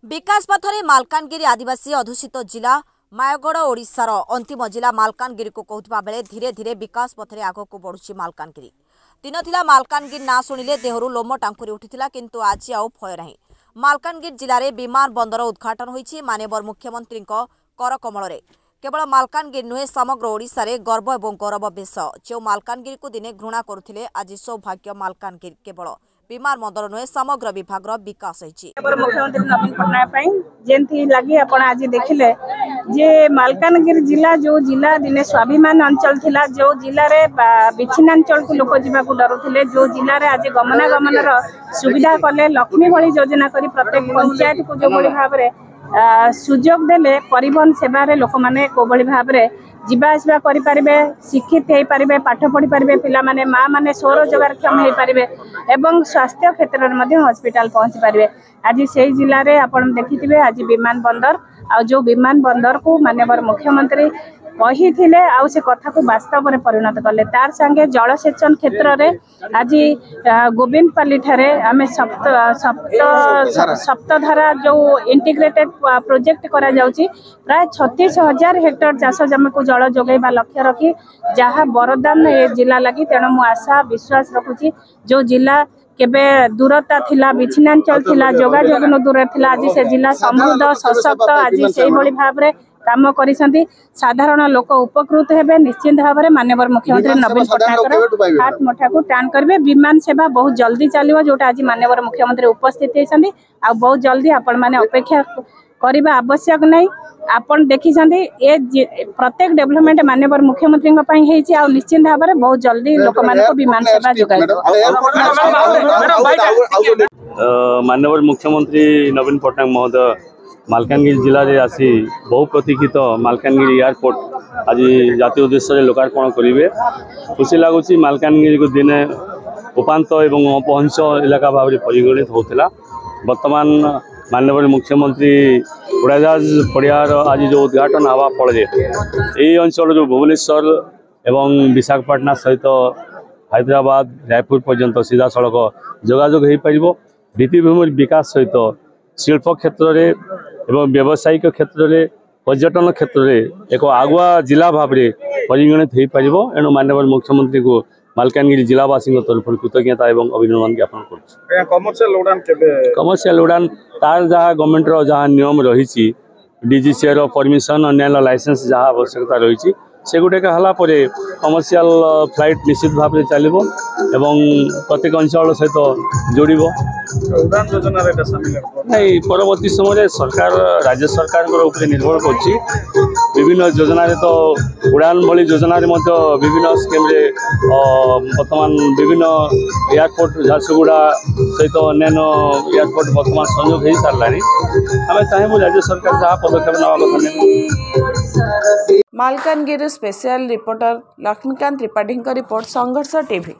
विकास पथरे मालकानगिरी आदिवासी अधुषित जिला मायगढ़ ओडिशार अंतिम जिला मालकानगिरी को कहूथिबा बेले धीरे धीरे विकास पथरे आगक बढ़ुछि मालकानगिरी। दिन थिला मालकानगिरी ना शुणिले देहरु लोम टांकुरी उठिथिला किंतु आज आउ भय नाही। मालकानगिरी जिले में विमान बंदर उद्घाटन होईछि माननीय मुख्यमंत्री कर कमल केवल मालकानगिरी नुहे समग्र ओडिशा रे गर्व एवं गौरव बेश जो मालकानगिरी को दिने घृणा करुथिले आज सौभाग्य मालकानगिरी केवल विमान बंदर नुहे समग्र विभाग विकास मुख्यमंत्री नवीन पट्टनायक जेंती लगी आपण आज देखिले जे मालकानगिरी जिला जो जिला दिने स्वाभिमान अंचल थिला जो जिले में विच्छिन्नांचल को लोक जावाक डरुथिले जो जिले में आज गमनागमन सुविधा कले लक्ष्मी भली योजना करी प्रत्येक पंचायत को जो भाव में सुजोग देले परिवहन सेवा रे लोक माने कोबली भाव में जीवा आसवा करि परिबे शिक्षित हो पारिबे पाठ पढ़ी पारिबे पिला माने माँ माने स्वरोजगार क्षम हो पारिबे एवं स्वास्थ्य क्षेत्र में मध्य हॉस्पिटल पहुंची पारिबे। आज से जिले में आपण देखिथिबे आज विमान बंदर आ जो विमान बंदर को माननीय मुख्यमंत्री कही थिले आ से कथा को वास्तव में परिणत कले तार संगे जलसेचन क्षेत्र में आज गोविंदपाली ठारे आमे सप्तधारा जो इंटीग्रेटेड प्रोजेक्ट करा जाउची प्राय 36,000 हेक्टर चाष जमी को जल जोगैबा लक्ष्य रखी जहाँ वरदान ए जिला लगी तेणु मु आशा विश्वास रखुची जो जिला केबे दूरता थिला विच्छिन्नांचल थिला जोगाजोग दूर थिला आज से जिला समृद्ध सशक्त आज से भाव में काम करिसंती साधारण लोक उपकृत हेबे निश्चित भाव में माननीय मुख्यमंत्री नवीन पट्टनायक हाथ मुठा को टाण करेंगे। विमान सेवा बहुत जल्दी चलो जोटा आज माननीय मुख्यमंत्री उपस्थित होती आ बहुत जल्दी आपण माने अपेक्षा करने आवश्यक नहीं आपण देखी ए प्रत्येक डेवलपमेंट माननीय मुख्यमंत्री निश्चित भाव में बहुत जल्दी लोक विमान सेवा जोगाई। माननीय मुख्यमंत्री नवीन पट्टनायक महोदय मालकानगिरी जिले में आसी बहु प्रतीक्षित मालकानगिरी एयरपोर्ट आज जातीय उद्देश्य लोकार्पण करेंगे। खुशी लगुच मालकानगिरी को दिने उपात और अपहंस इलाका भाव में परिगणित होता बर्तमान माननीय मुख्यमंत्री उड़ाजाहाज पड़ियार आज जो उद्घाटन हवा फल यही अंचल जो भुवनेश्वर एवं विशाखापाटना सहित हैदराबाद रायपुर पर्यंत सीधा सड़क जोगाजोग हो पार भित्तिभूमि विकास सहित शिल्प क्षेत्र में एवं व्यावसायिक क्षेत्र में पर्यटन क्षेत्र में एक आगुआ जिला भाव में परिगणित हो पार एणु माननीय मुख्यमंत्री को मालकानगिरी जिलावासी तरफ कृतज्ञता एवं अभिनंदन ज्ञापन कमर्शियल उड़ान तार जहाँ गवर्नमेंट जहाँ नियम रही डीजीसीए परमिशन अन्य लाइसेंस जहाँ आवश्यकता रही से गुटेक हलापर कमर्शियल फ्लाइट निश्चित भाव में चलो एवं प्रत्येक अंचल सहित जोड़ नहीं परवर्ती समय सरकार राज्य सरकार निर्भर कर विभिन्न योजना तो उड़ान भली योजना विभिन्न स्कीम बर्तमान विभिन्न एयरपोर्ट झारसुगुड़ा सहित अन्य एयरपोर्ट बर्तमान संयोग हो सारा आम चाहबू राज्य सरकार जहाँ पदक्षेप ना। Malkangiri special reporter Laxmikant Tripathi report Sangharsh TV.